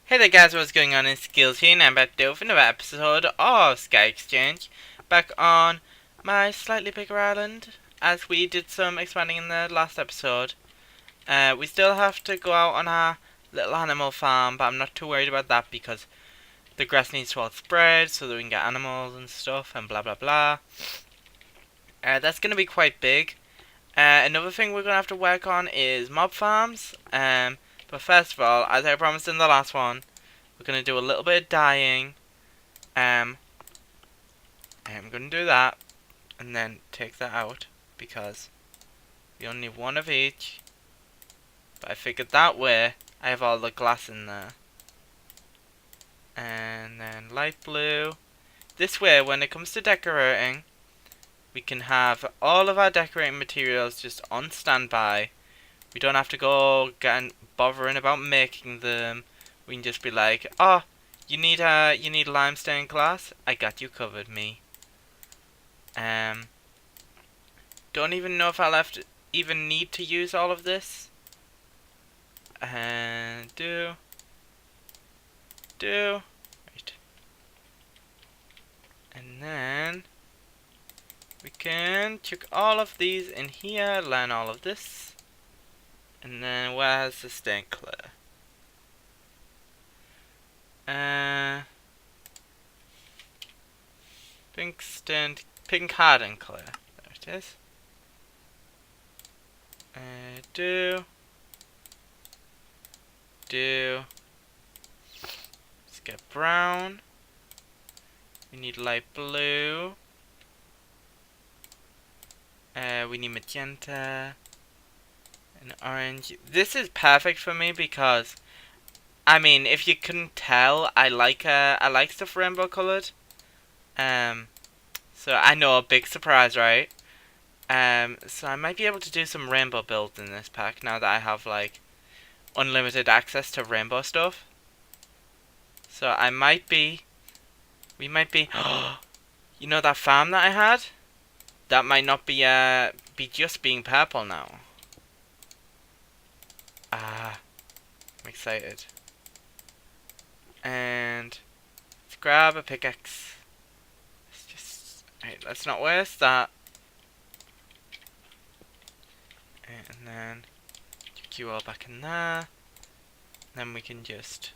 Hey there guys, what's going on? It's Skills here and I'm back with another episode of Sky Exchange. Back on my slightly bigger island, as we did some expanding in the last episode. We still have to go out on our little animal farm, but I'm not too worried about that because the grass needs to all spread so that we can get animals and stuff and blah blah blah. That's going to be quite big. Another thing we're going to have to work on is mob farms. But first of all, as I promised in the last one, we're going to do a little bit of dyeing. I'm going to do that and then take that out because we only need one of each. But I figured that way I have all the glass in there. And then light blue. This way, when it comes to decorating, we can have all of our decorating materials just on standby. We don't have to go bothering about making them. We can just be like, oh, you need limestone glass? I got you covered, me. Don't even know if I'll even need to use all of this. And do. Right. And then we can chuck all of these in here, learn all of this. And then where's the stained clear? Pink hardened clear. There it is. Let's get brown. We need light blue. We need magenta and orange. This is perfect for me because, I mean, if you couldn't tell, I like stuff rainbow colored. So I know, a big surprise, right? So I might be able to do some rainbow builds in this pack now that I have like unlimited access to rainbow stuff. So we might be, you know that farm that I had? That might not be just being purple now. I'm excited. And let's grab a pickaxe. Let's not waste that. And then chuck you all back in there. Then we can just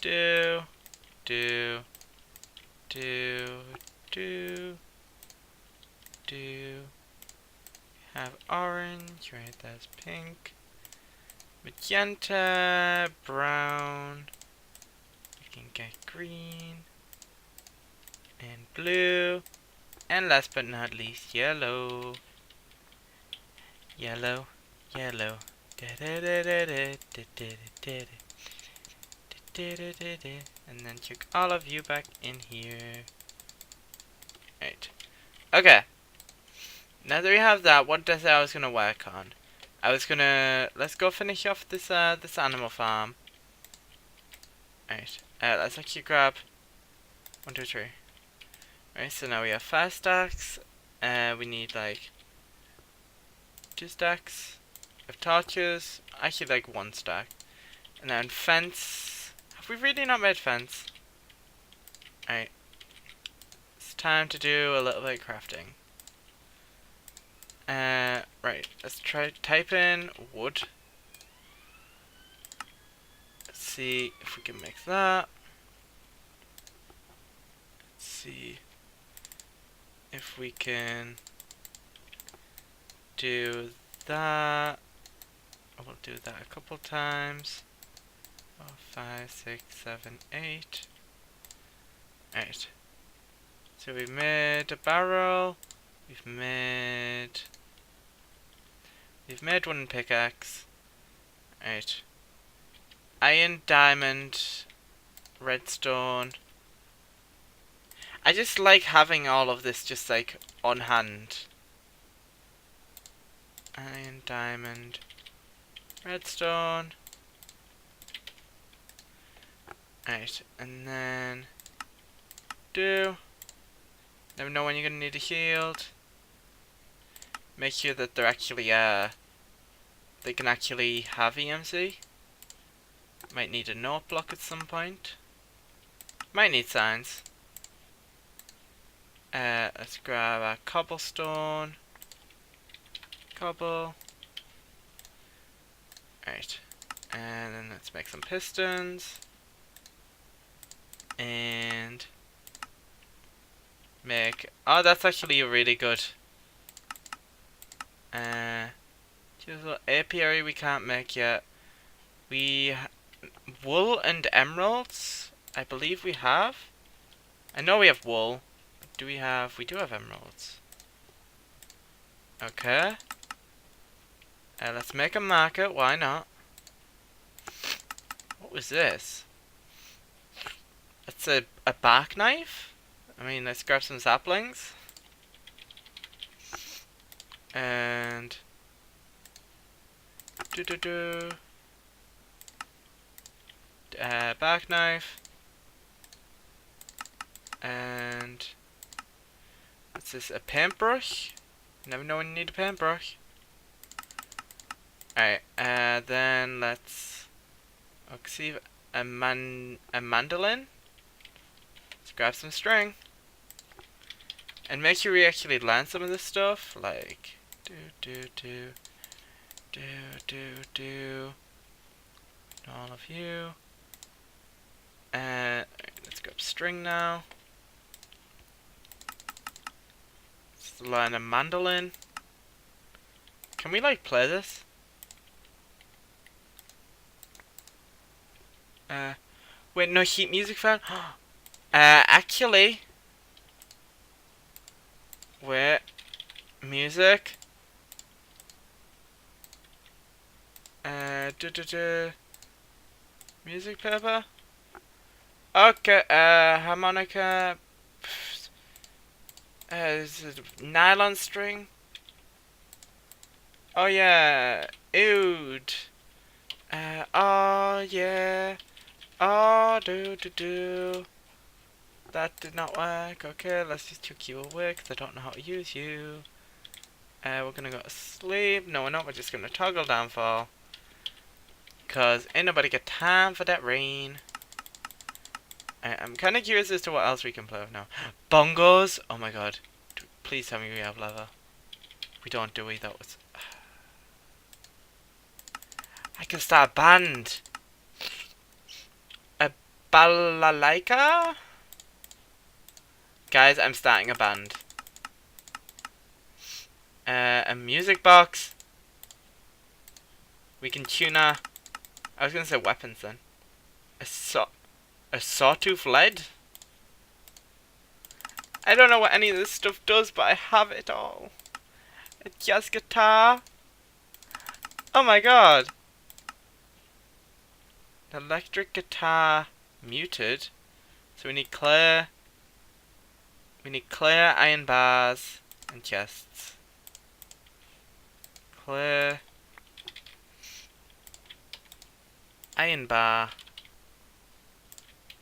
do. Have orange, right? There's pink, magenta, brown. We can get green and blue, and last but not least, yellow. Yellow. And then chuck all of you back in here. Right. Okay. Now that we have that, what did I say I was gonna work on? Let's go finish off this animal farm. Right. Let's actually grab 1, 2, 3. Right. So now we have 5 stacks. We need like 2 stacks of torches. Actually, like 1 stack. And then fence. Have we really not made fence? Alright. It's time to do a little bit of crafting. Right. Let's try type in wood. Let's see if we can make that. Let's see if we can do that. We'll do that a couple times. 4, 5, 6, 7, 8. Alright. So we've made a barrel. We've made wooden pickaxe. Alright. Iron, diamond, redstone. I just like having all of this just like on hand. Iron, diamond, redstone. Alright, and then never know when you're gonna need a shield. Make sure that they're actually they can actually have EMC. Might need a note block at some point. Might need signs. Let's grab a cobblestone. Cobble. Right. And then let's make some pistons. And make... Oh, that's actually a really good... apiary we can't make yet. Wool and emeralds, I believe we have. I know we have wool. Do we have... We do have emeralds. Okay. Let's make a market, why not? What was this? It's a bark knife? I mean, let's grab some saplings. And... bark knife. And... what's this? A paintbrush? Never know when you need a paintbrush. Alright, then let's... see a mandolin. Let's grab some string. And make sure we actually learn some of this stuff. Like... all of you. Let's grab string now. Let's learn a mandolin. Can we like play this? Wait, no sheet music fan? Actually... wait. Music. Music paper. Okay, harmonica. Is it nylon string? Oh yeah, oud. Oh yeah. Oh do. That did not work. Okay, let's just chuck you away because I don't know how to use you. We're gonna go to sleep. No, we're not. We're just gonna toggle downfall. Cause ain't nobody got time for that rain. I'm kind of curious as to what else we can play with now. Bongos. Oh my god. Please tell me we have leather. We don't, do we? That was... I can start a band. A balalaika? Guys, I'm starting a band. A music box. We can tune our... I was gonna say weapons then. A sawtooth lead? I don't know what any of this stuff does, but I have it all. A jazz guitar. Oh my god. An electric guitar muted. So we need clear. We need clear iron bars and chests. Clear iron bar,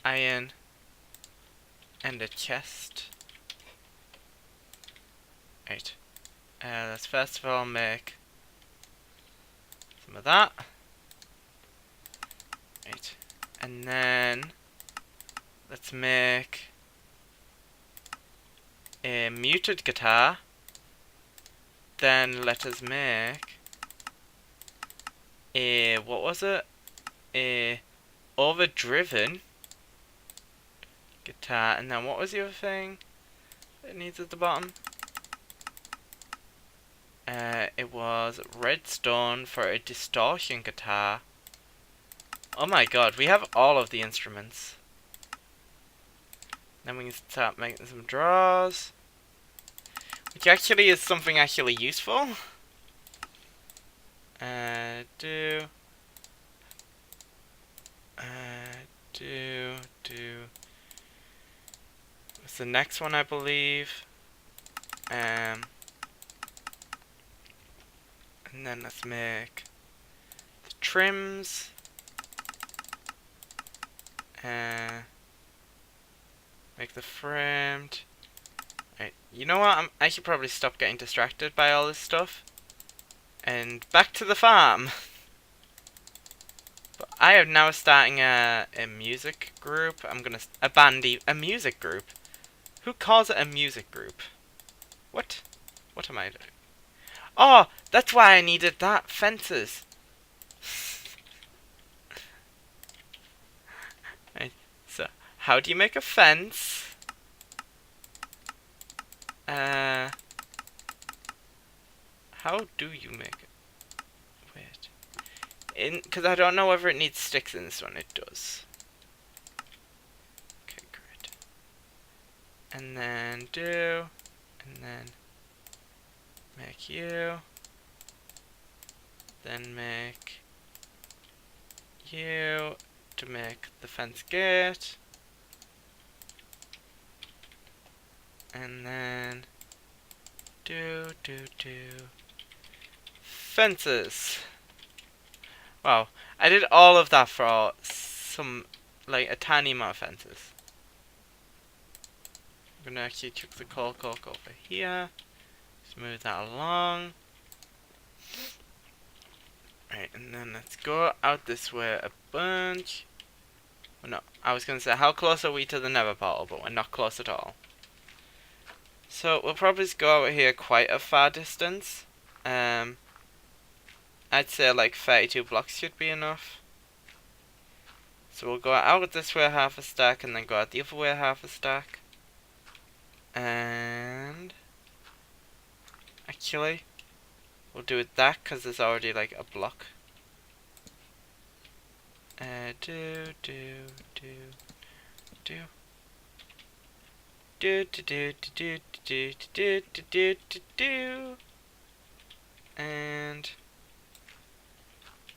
iron, and a chest. Right. Let's first of all make some of that. Right. And then let's make a muted guitar. Then let us make a, what was it? A overdriven guitar. And then what was the other thing it needs at the bottom? It was redstone for a distortion guitar. Oh my god, we have all of the instruments. Then we can start making some drawers. Which actually is something actually useful. What's the next one, I believe? And then let's make the trims. Make the framed. Right, you know what? I should probably stop getting distracted by all this stuff. And back to the farm. But I am now starting a music group. I'm gonna a music group. Who calls it a music group? What? What am I doing? Oh, that's why I needed that fences. Right. So, how do you make a fence? How do you make it? Wait. Because I don't know whether it needs sticks in this one. It does. Okay, great. And then and then make you. Then make you to make the fence gate. And then fences. Wow, I did all of that for some, like, a tiny amount of fences. I'm gonna actually chuck the coal cork over here. Just move that along. Right, and then let's go out this way a bunch. Well, no, I was gonna say, how close are we to the nether portal, but we're not close at all. So, we'll probably just go out here quite a far distance. I'd say like 32 blocks should be enough. So we'll go out this way half a stack and then go out the other way half a stack. And actually, we'll do it that because there's already like a block. And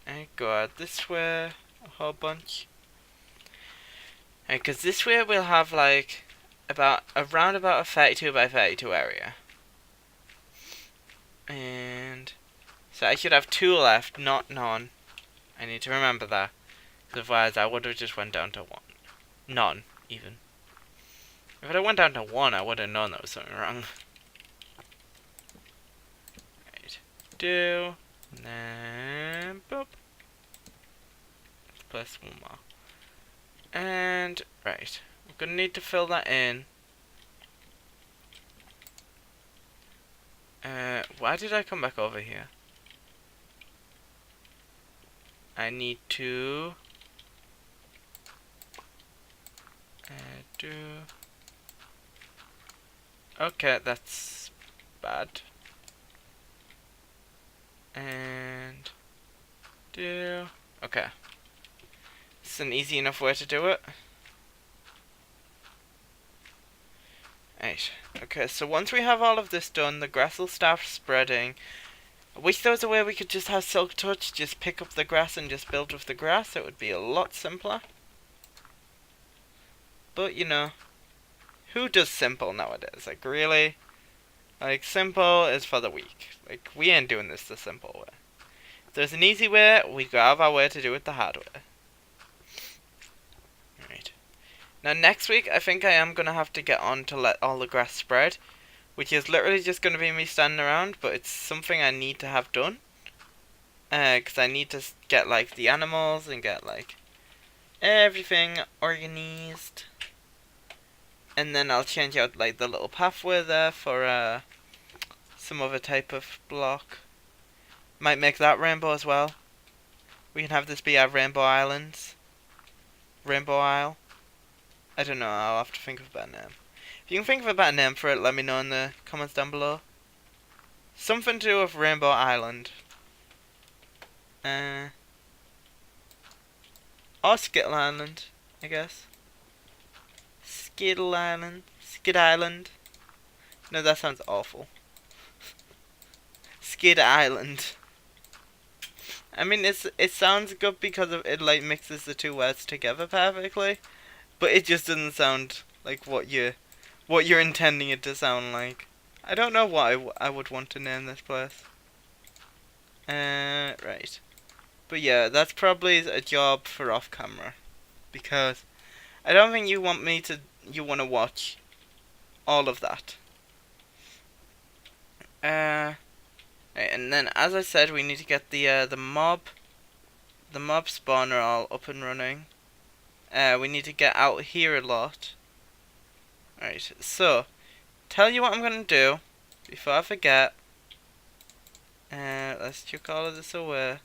I go out this way a whole bunch. Because this way we'll have like around about a 32 by 32 area. And so I should have 2 left, not none. I need to remember that. Because otherwise I would have just went down to 1. None, even. If I went down to 1, I would have known there was something wrong. Right. And then boop. Let's place 1 more. And right. We're gonna need to fill that in. Why did I come back over here? I need to do. Okay, that's bad. And do. Okay. This is an easy enough way to do it. Right. Okay, so once we have all of this done, the grass will start spreading. I wish there was a way we could just have Silk Touch, just pick up the grass and just build with the grass. It would be a lot simpler. But, you know, who does simple nowadays? Like, really? Like, simple is for the weak. Like, we ain't doing this the simple way. If there's an easy way, we go out of our way to do it the hard way. Right. Now, next week, I think I am going to have to get on to let all the grass spread. Which is literally just going to be me standing around, but it's something I need to have done. Because I need to get, like, the animals and get, like, everything organized. And then I'll change out, like, the little pathway there for, some other type of block. Might make that rainbow as well. We can have this be our Rainbow Islands. Rainbow Isle. I don't know, I'll have to think of a better name. If you can think of a better name for it, let me know in the comments down below. Something to do with Rainbow Island. Or Skittle Island, I guess. Skittle Island. Skid Island. No, that sounds awful. Skid Island. I mean, it sounds good because it like mixes the 2 words together perfectly, but it just doesn't sound like what you're intending it to sound like. I don't know what I would want to name this place. Right. But yeah, that's probably a job for off camera, because I don't think you want to watch all of that. And then, as I said, we need to get the mob the mob spawn are all up and running. We need to get out here a lot. Alright, so tell you what I'm gonna do before I forget. Let's chuck all of this away.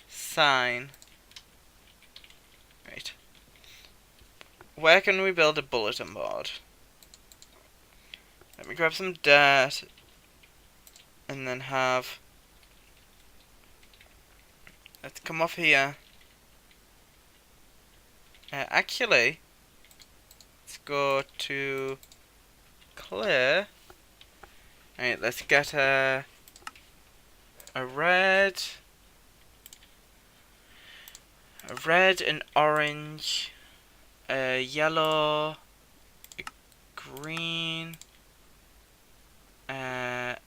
Sign. Right. Where can we build a bulletin board? Let me grab some dirt and then have. Let's come off here. Actually, let's go to clear. Alright, let's get a red, and orange, a yellow, a green, a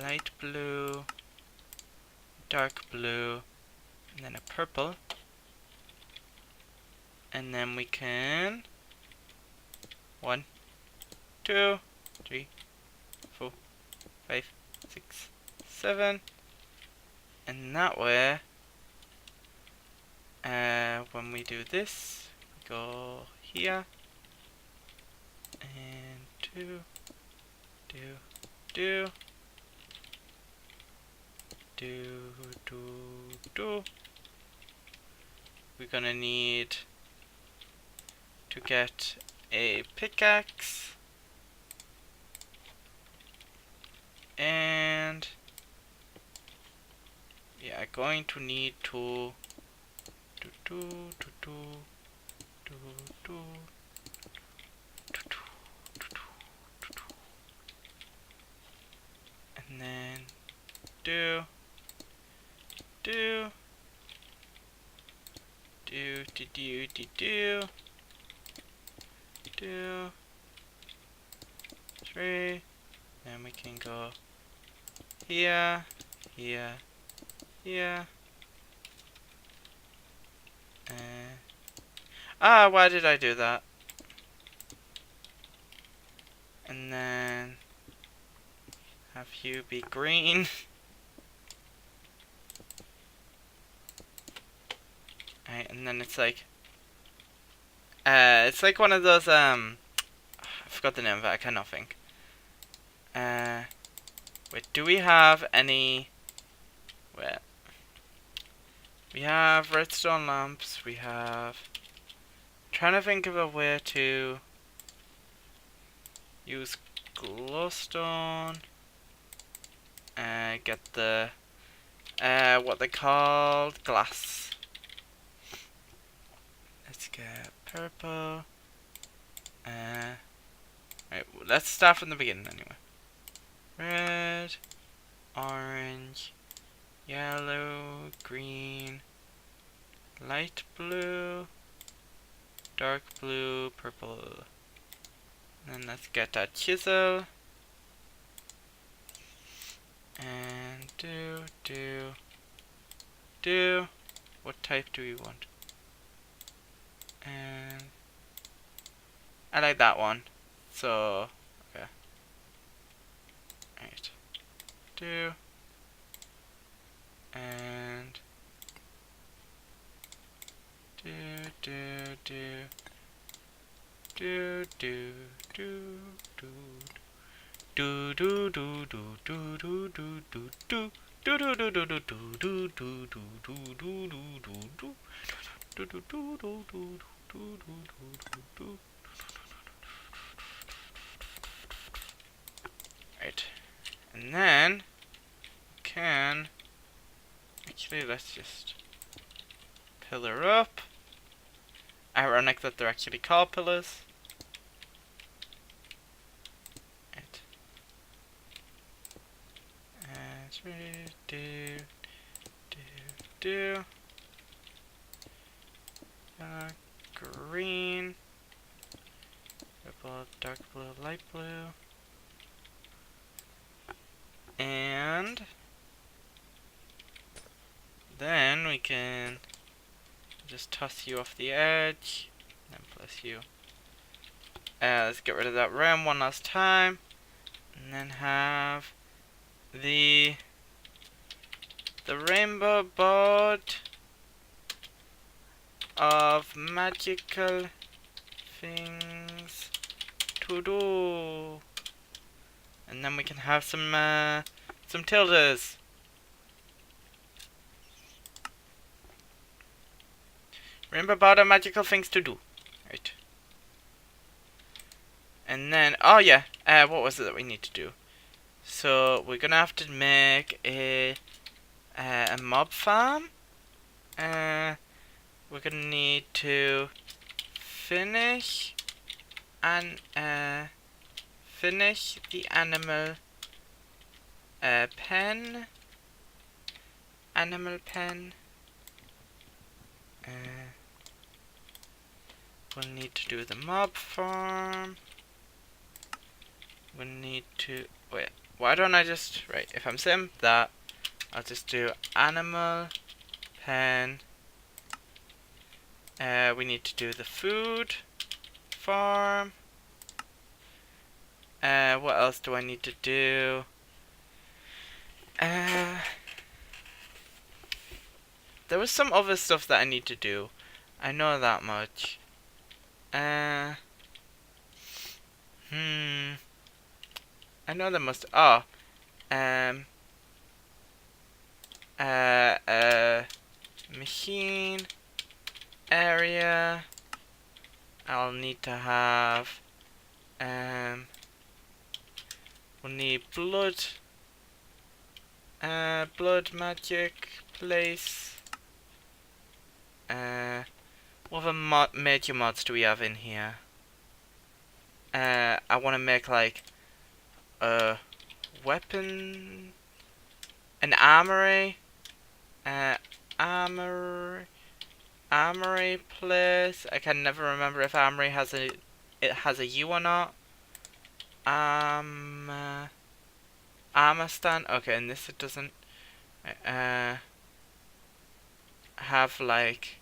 light blue, dark blue, and then a purple. And then we can 1, 2, 3, 4, 5, 6, 7. And that way, when we do this, we go here, and do. We're gonna need to get a pickaxe, and yeah, going to need to and then do three. Then we can go here. Why did I do that? And then have you be green. Alright, and then it's like one of those I forgot the name of it, I cannot think. Wait, do we have any? Wait. We have redstone lamps, we have. Trying to think of a way to use glowstone. Get the what they called glass. Let's get purple. Right, let's start from the beginning anyway. Red, orange, yellow, green, light blue, dark blue, purple. And then let's get that chisel. And do. What type do we want? And I like that one. So, okay. Right. Do. And right. And then can actually let's just pillar up. Ironic that they're actually called pillars. Right. And do. Green, purple, dark blue, light blue, and then we can just toss you off the edge, then place you. Let's get rid of that ram one last time, and then have the rainbow board of magical things to do. And then we can have some tildes. Remember about our magical things to do. Right. And then, oh yeah, what was it that we need to do? So, we're gonna have to make a mob farm. We're gonna need to finish and finish the animal pen. Animal pen. We'll need to do the mob farm. We'll need to wait. Why don't I just right? If I'm sim that, I'll just do animal pen. We need to do the food farm. What else do I need to do? There was some other stuff that I need to do. I know that much. I know there must. Oh. Machine area. I'll need to have. We'll need blood. Blood magic place. What other major mods do we have in here? I want to make like a weapon, an armory, armory place. I can never remember if armory has a U or not. Armor stand. Okay, and this it doesn't have like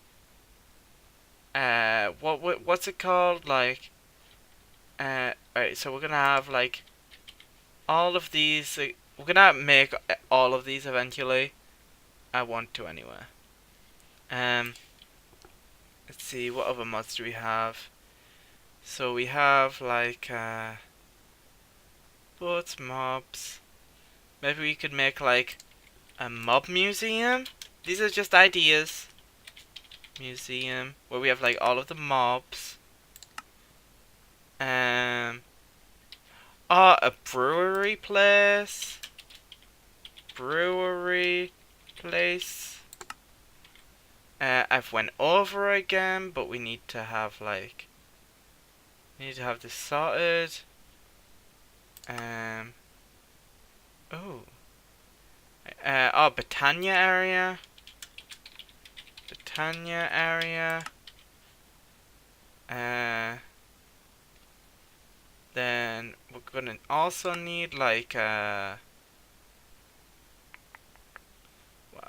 what's it called, like alright, so we're gonna have like all of these. We're gonna make all of these eventually. I want to anyway. Let's see, what other mods do we have? So we have like boats, mobs. Maybe we could make like a mob museum. These are just ideas. Museum where we have like all of the mobs. Oh, a brewery place. Brewery place. I've went over again, but we need to have like. We need to have this sorted. Oh. Britannia area. Britannia area. Then we're gonna also need like what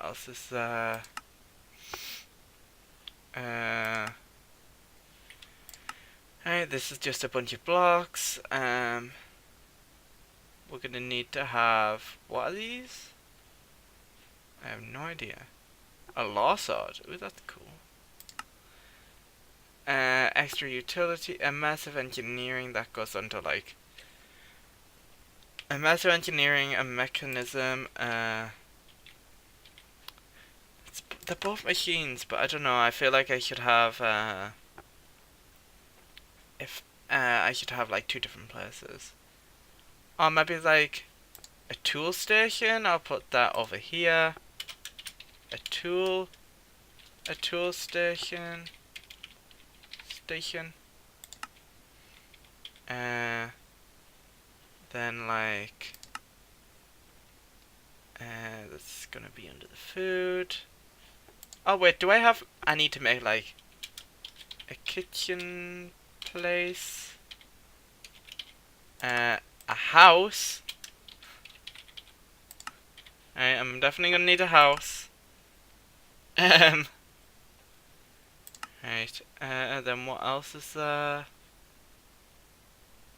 else is alright, this is just a bunch of blocks. We're gonna need to have, what are these? I have no idea. A law sword. Ooh, that's cool. Extra utility, a massive engineering that goes under like a massive engineering, a mechanism. They're both machines, but I don't know. I feel like I should have I should have like two different places. Or maybe like a tool station. I'll put that over here. A tool station. Then like that's gonna be under the food. Oh wait, do I have? I need to make like a kitchen place. A house. Alright, I'm definitely gonna need a house. Right, then what else is there?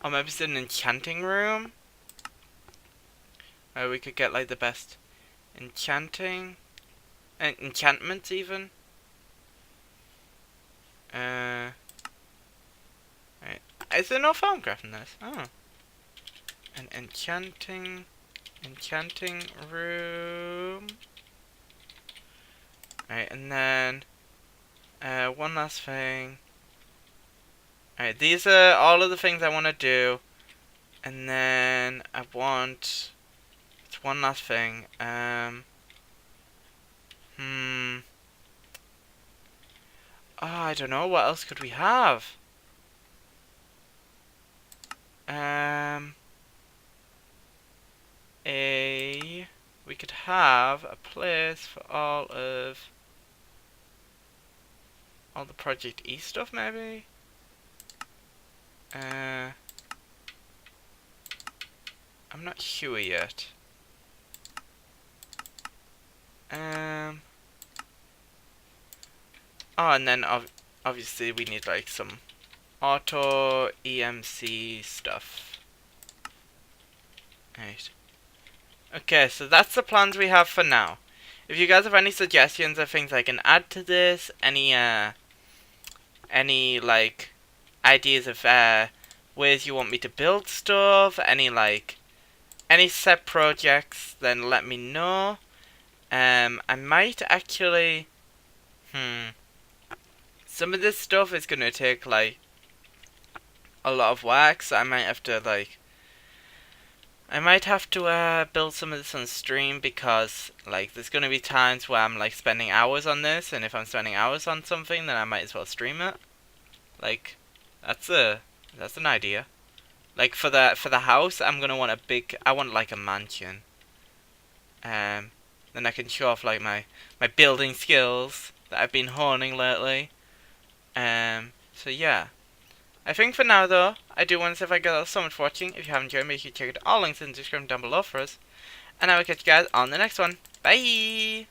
Oh, maybe it's an enchanting room? Where we could get like the best enchanting, enchantments even. Right. Is there no phonograph in this? Oh. An enchanting room. Right, and then one last thing. Alright, these are all of the things I want to do. And then I want... It's one last thing. Oh, I don't know. What else could we have? We could have a place for all the Project E stuff, maybe? I'm not sure yet. Oh, and then obviously we need like some auto EMC stuff. Right. Okay, so that's the plans we have for now. If you guys have any suggestions of things I can add to this, any like ideas of ways you want me to build stuff, any set projects, then let me know. I might actually some of this stuff is gonna take like a lot of work, so I might have to build some of this on stream, because like there's gonna be times where I'm like spending hours on this, and if I'm spending hours on something, then I might as well stream it. Like that's an idea. Like for the house, I'm gonna want I want like a mansion. Then I can show off like my building skills that I've been honing lately. So yeah. I think for now though, I do want to say thank you guys so much for watching. If you haven't enjoyed, make sure you check out all links in the description down below for us. And I will catch you guys on the next one. Bye!